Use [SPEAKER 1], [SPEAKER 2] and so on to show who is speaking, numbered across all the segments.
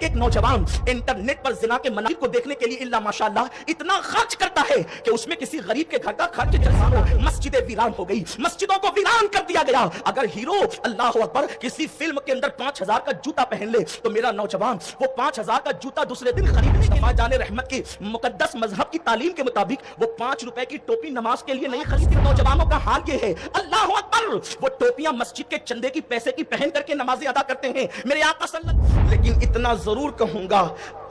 [SPEAKER 1] एक नौजवान इंटरनेट पर जिना के मनाजिर को देखने के लिए इल्ला माशाअल्लाह इतना खर्च करता है कि उसमें किसी गरीब के घर का खर्च जैसा हो। मस्जिदें वीरान हो गई, मस्जिदों को वीरान कर दिया गया। अगर हीरो अल्लाह अकबर किसी फिल्म के अंदर 5000 का जूता पहन ले तो मेरा नौजवान वो 5000 का जूता दूसरे दिन खरीदने के बाद जाने रहमत की मुकद्दस मजहब की तालीम के मुताबिक वो 5 रुपए की टोपी नमाज के लिए नहीं खरीदती। नौजवानों का हाल ये है, अल्लाह अकबर, वो टोपियां मस्जिद के चंदे की पैसे की पहन करके नमाजें अदा करते हैं मेरे आका सल्लल्लाहु। लेकिन इतना जरूर कहूंगा,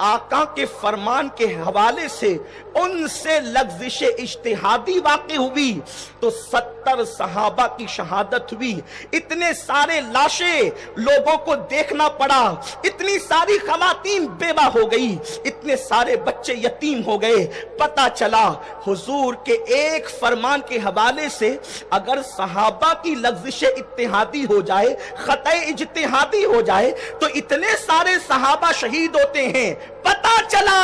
[SPEAKER 1] आका के फरमान के हवाले से उनसे लफ्ज़िश इज्तिहादी वाक़ई हुई तो 70 सहाबा की शहादत हुई। इतने सारे लाशें लोगों को देखना पड़ा, इतनी सारी खवातीन बेवा हो गई, इतने सारे बच्चे यतीम हो गए। पता चला हुजूर के एक फरमान के हवाले से अगर सहाबा की लफ्ज़िश इज्तिहादी हो जाए, खतए इज्तिहादी हो जाए तो इतने सारे सहाबा शहीद होते हैं। पता चला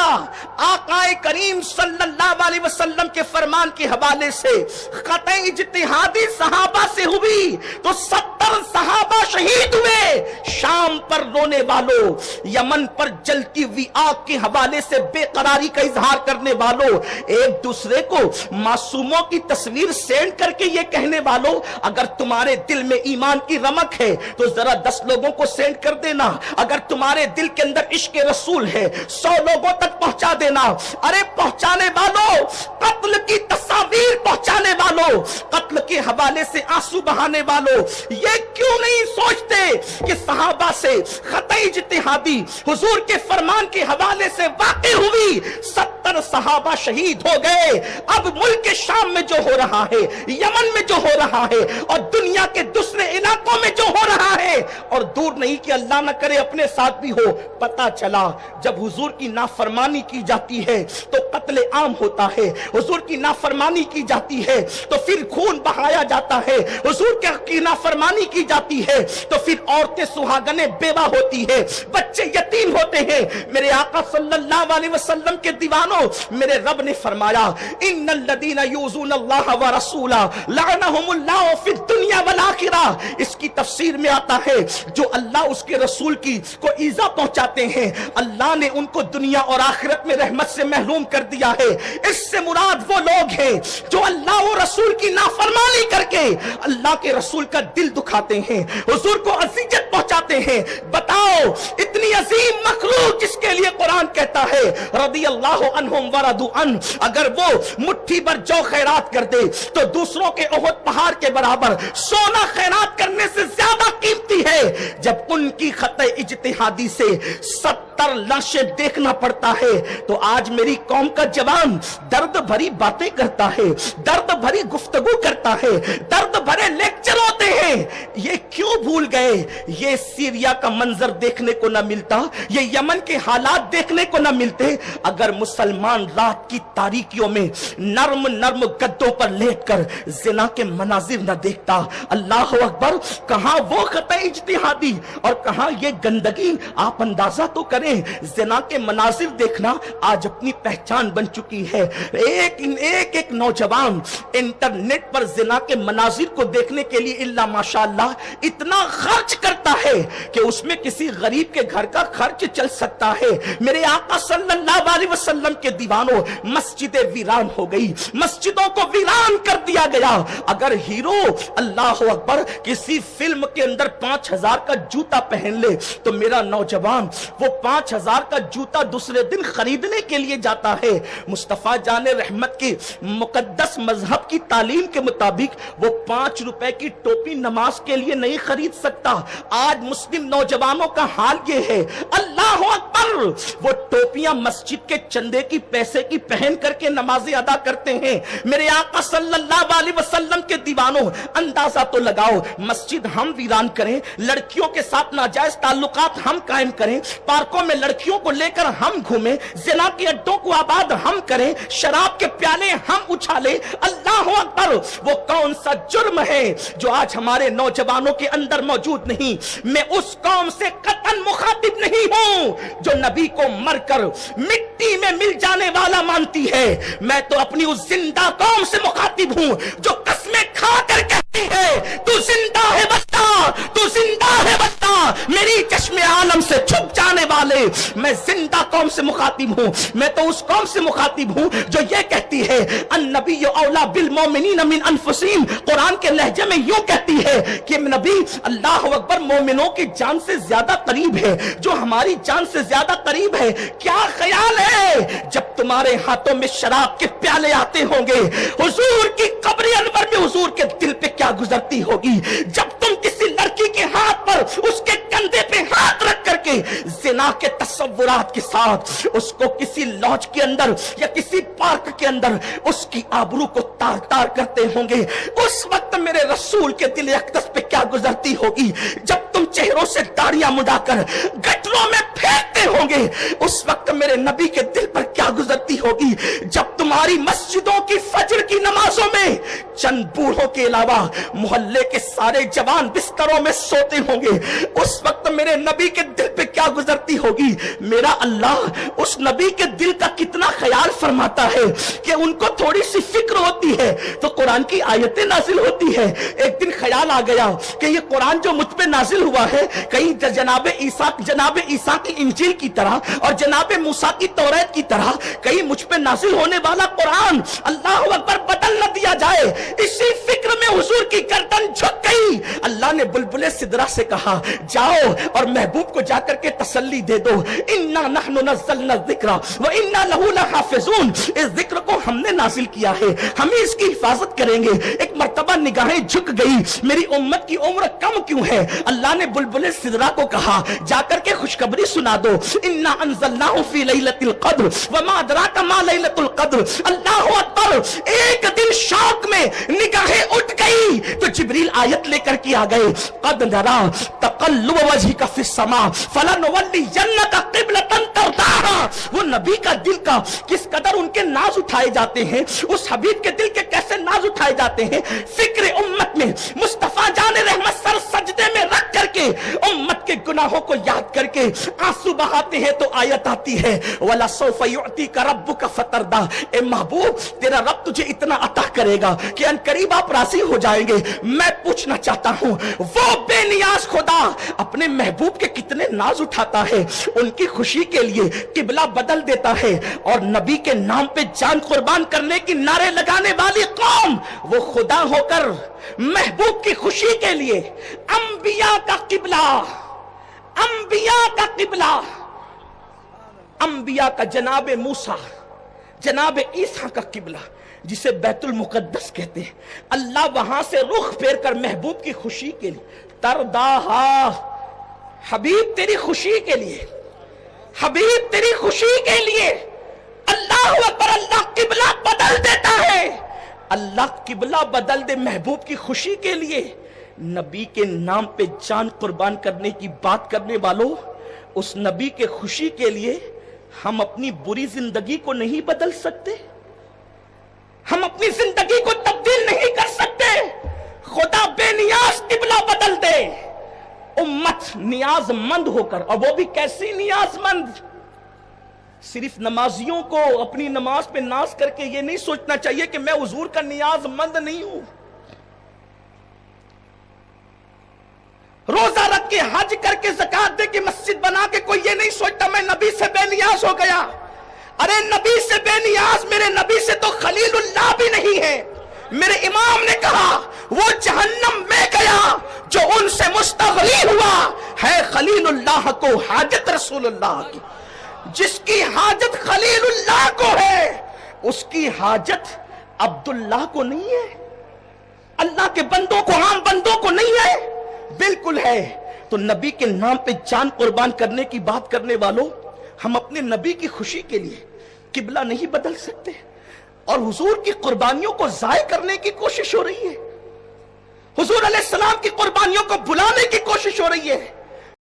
[SPEAKER 1] आकाए करीम सल्लल्लाहु अलैहि वसल्लम के फरमान के हवाले से खतए इज्तिहादी सहाबा से हुई तो 70 सहाबा शहीद हुए। शाम पर रोने वालों, यमन पर जलती हुई आग के हवाले से बेकरारी का इजहार करने वालों, एक दूसरे को मासूमों की तस्वीर सेंड करके ये कहने वालों, अगर तुम्हारे दिल में ईमान की रमक है तो जरा 10 लोगों को सेंड कर देना। अगर तुम्हारे दिल के अंदर इश्क रसूल है 100 लोगों तक पहुंचा देना। अरे पहुंचाने वालों, कत्ल की तस्वीर पहुंचाने वालों, कत्ल के हवाले से आंसू बहाने वालों, ये क्यों नहीं सोचते कि सहाबा से खतए इज्तिहादी हुजूर के फरमान के हवाले से वाक़ई हुई, 70 सहाबा शहीद हो गए। अब मुल्क के शाम में जो हो रहा है, यमन में जो हो रहा है और दुनिया के दूसरे इलाकों में जो हो रहा है, और दूर नहीं कि अल्लाह न करे अपने साथ भी हो। पता चला जब हुजूर की नाफरमानी की जाती है तो कत्ले आम होता है, हुजूर की नाफरमानी की जाती है तो फिर खून बहाया जाता है, हुजूर की नाफरमानी की जाती है तो फिर औरतें सुहागने बेवा होती है, बच्चे यतीम होते हैं। मेरे आका सल्लल्लाहु अलैहि वसल्लम के दीवानों, मेरे रब ने फरमाया इन्नल लदीना यूज़ून अल्लाह व रसूला लअनहुमुल्लाहु फिद दुनिया वल आखिरह। इसकी तफसीर में आता है जो अल्लाह उसके रसूल की को ईजा पहुंचाते हैं, अल्लाह ने उनको दुनिया और आखिरत में रहमत से महरूम कर दिया है। इससे मुराद वो लोग हैं जो अल्लाह और रसूल की नाफरमानी करके अल्लाह के रसूल का दिल दुखाते हैं, हुजूर को अज़ियत पहुंचाते हैं। बताओ इतनी अजीम मखलूक जिसके लिए कुरान कहता है रदियल्लाहु अन्हुम व रदू अन, अगर वो मुट्ठी भर जौ खैरात कर दे तो दूसरों के ओहद पहाड़ के बराबर सोना खैरात करने से ज्यादा कीमती है। जब उनकी खतए इज्तिहादी से 70 लाशें देखना पड़ता है तो आज मेरी कौम का जवान दर्द भरी बातें करता है, दर्द भरी गुफ्तगू करता है, दर्द भरे लेक्चर होते हैं। ये क्यों भूल गए ये सीरिया का मंजर देखने को ना मिलता, ये यमन के हालात देखने को ना मिलते अगर मुसलमान रात की तारीकियों में नर्म नर्म गद्दों पर लेटकर जिना के मनाजिर न देखता। अल्लाह अकबर, कहां वो खतए इज्तिहादी और कहां ये गंदगी। आप अंदाजा तो करें, जिना के मनाजिर देखना आज अपनी पहचान बन चुकी है। एक नौजवान इंटरनेट पर जिना के मनाजिर को देखने के लिए इल्ला माशाअल्लाह इतना खर्च करता है कि उसमें किसी गरीब के घर का खर्च चल सकता है। मेरे आका सल्लल्लाहु अलैहि वसल्लम के दीवानों, मस्जिदें वीरान हो गई, मस्जिदों को वीरान कर दिया गया। अगर हीरो अल्लाह अकबर किसी फिल्म के अंदर 5000 का जूता पहन ले तो मेरा नौजवान वो 5000 का जूता दूसरे दिन खरीदने के लिए जाता है। मुस्तफा जाने रहमत की मुकद्दस मजहब की तालीम के मुताबिक वो 5 रुपए की टोपी नमाज के लिए नहीं खरीद सकता। आज मुस्लिम नौजवानों का हाल ये है, अल्लाह अकबर, वो टोपियां मस्जिद के चंदे की पैसे की पहन करके नमाजें अदा करते हैं। मेरे आका सल्लल्लाहु अलैहि वसल्लम के दीवानों, अंदाजा तो लगाओ, मस्जिद हम वीरान करें, लड़कियों के साथ नाजायज ताल्लुकात हम कायम करें, पार्कों में लड़कियों को लेकर हम घूमें, जिना के अड्डों को आबाद हम करें, शराब के प्याले हम उछालें। अल्लाह अकबर, वो कौन सा जुर्म है जो आज हमारे नौजवानों के अंदर मौजूद नहीं। मैं उस कौम से कतन मुखातिब नहीं हूं जो नबी को मरकर मिट्टी में मिल जाने वाला मानती है। मैं तो अपनी उस जिंदा कौम से मुखातिब हूं जो कसमें खा कर ہے تو زندہ ہے بچہ، تو زندہ ہے بچہ، میری چشم عالم سے چھپ جانے والے، میں زندہ قوم سے مخاطب ہوں، میں تو اس قوم سے مخاطب ہوں جو یہ کہتی ہے النبی اولا بالمومنین من انفسہم، قرآن کے لہجے میں یوں کہتی ہے کہ نبی اللہ اکبر مومنوں کی جان سے زیادہ قریب ہے، جو ہماری جان سے زیادہ قریب ہے۔ کیا خیال ہے جب تمہارے ہاتھوں میں شراب کے پیالے آتے ہوں گے، حضور کی قبر انور میں حضور کے دل پہ کیا گزرتی ہوگی؟ جب تم کسی لڑکی کے ہاتھ پر اس کے کندھے پہ ہاتھ رکھ کر کے زنا کے تصورات کے ساتھ اس کو کسی لاج کے اندر یا کسی پارک کے اندر اس کی آبرو کو تار تار کرتے ہوں گے، اس وقت میرے رسول کے دل اقدس پہ کیا گزرتی ہوگی؟ جب تم چہروں سے داڑیاں مڈا کر گٹروں میں پھینکتے ہوں گے، اس وقت میرے نبی کے دل پر کیا گزرتی ہوگی؟ جب تمہاری مسجدوں کی فجر کی نمازوں میں چند بوڑھوں کے علاوہ محلے کے سارے جوان بستروں میں سوتے ہوں گے، اس وقت میرے نبی کے دل پہ کیا گزرتی ہوگی؟ میرا اللہ اس نبی کے دل کا کتنا خیال فرماتا ہے کہ ان کو تھوڑی سی فکر ہوتی ہے تو قرآن کی آیتیں نازل ہوتی ہے۔ ایک دن خیال آ گیا کہ یہ قرآن جو مجھ پہ نازل ہوا ہے کہیں جناب عیسیٰ کی انجیل کی طرح اور جناب موسیٰ کی توریت کی طرح کہیں مجھ پہ نازل ہونے والا قرآن اللہ اکبر بدل نہ دیا جائے۔ اسی فکر میں حضور کی گردن جھک گئی۔ اللہ نے بلبل سدرہ سے کہا جاؤ اور محبوب کو جا کر کے تسلی دے دو، انا نحن نزلنا الذکر وانا لہ لحافظون، اس ذکر کو ہم نے نازل کیا ہے، ہم اس کی حفاظت کریں گے۔ ایک مرتبہ نگاہیں جھک گئی، میری امت کی عمر کم کیوں ہے؟ اللہ نے بلبل سدرہ کو کہا جا کر کے خوشخبری سنا دو، انا انزلناہ فی لیلۃ القدر وما ادراک ما لیلۃ القدر۔ اللہ اکبر، ایک دن شوق میں نگاہیں اٹھ گئی تو جبریل آیت لے کر کے آ گئے، قد نرا تقلب وجہک فی السماء فلنولینک قبلۃ ترضاھا۔ وہ نبی کا دل کا کس قدر ان کے ناز اٹھائے جاتے ہیں، اس حبیب کے دل کے کیسے ناز اٹھائے جاتے ہیں۔ فکر امت میں مصطفیٰ جان رحمت سر سجدے میں رکھ کر کے امت کے گناہوں کو یاد کر کے آنسو بہاتے ہیں تو آیت آتی ہے وَلَسَوْفَ يُعْتِيكَ رَبُّكَ فَتَرْضَىٰ، اے محبوب تیرا رب تجھے اتنا عطا کرے گا کہ ان قریب آپ راضی ہو جائیں گے۔ میں پوچھنا چاہتا ہوں وہ بے نیاز خدا اپنے محبوب کے کتنے ناز اٹھاتا ہے، ان کی خوشی کے لیے قبلہ بدل دیتا ہے، اور نبی کے نام پہ جان قربان کرنے کی نعرے لگانے والی قوم وہ خدا ہو کر محبوب کی خوشی کے لیے انبیاء کا قبلہ، انبیاء کا قبلہ، انبیاء کا جناب موسیٰ جناب عیسیٰ کا قبلہ جسے بیت المقدس کہتے ہیں، اللہ وہاں سے رخ پھیر کر محبوب کی خوشی کے لیے ترداہا، حبیب تیری خوشی کے لیے، حبیب تیری خوشی کے لیے اللہ اکبر، اللہ قبلہ بدل دیتا ہے۔ اللہ قبلہ بدل دے محبوب کی خوشی کے لیے۔ نبی کے نام پہ جان قربان کرنے کی بات کرنے والوں، اس نبی کے خوشی کے لیے ہم اپنی بری زندگی کو نہیں بدل سکتے، ہم اپنی زندگی کو تبدیل نہیں کر سکتے۔ خدا بے نیاز قبلہ بدل دے، امت نیاز مند ہو کر، اور وہ بھی کیسی نیاز مند؟ صرف نمازیوں کو اپنی نماز پہ ناز کر کے یہ نہیں سوچنا چاہیے کہ میں حضور کا نیاز مند نہیں ہوں۔ روزہ رکھ کے، حج کر کے، زکات دے کے، مسجد بنا کے کوئی یہ نہیں سوچتا میں نبی سے بے نیاز ہو گیا۔ ارے نبی سے بے نیاز میرے نبی سے تو خلیل اللہ بھی نہیں ہے۔ میرے امام نے کہا وہ جہنم میں گیا جو ان سے مستغنی ہوا ہے خلیل اللہ کو حاجت رسول اللہ کی۔ جس کی حاجت خلیل اللہ کو ہے اس کی حاجت عبداللہ کو نہیں ہے، اللہ کے بندوں کو، عام بندوں کو نہیں ہے، بالکل ہے۔ تو نبی کے نام پہ جان قربان کرنے کی بات کرنے والوں، ہم اپنے نبی کی خوشی کے لیے قبلہ نہیں بدل سکتے، اور حضور کی قربانیوں کو ضائع کرنے کی کوشش ہو رہی ہے، حضور علیہ السلام کی قربانیوں کو بلانے کی کوشش ہو رہی ہے۔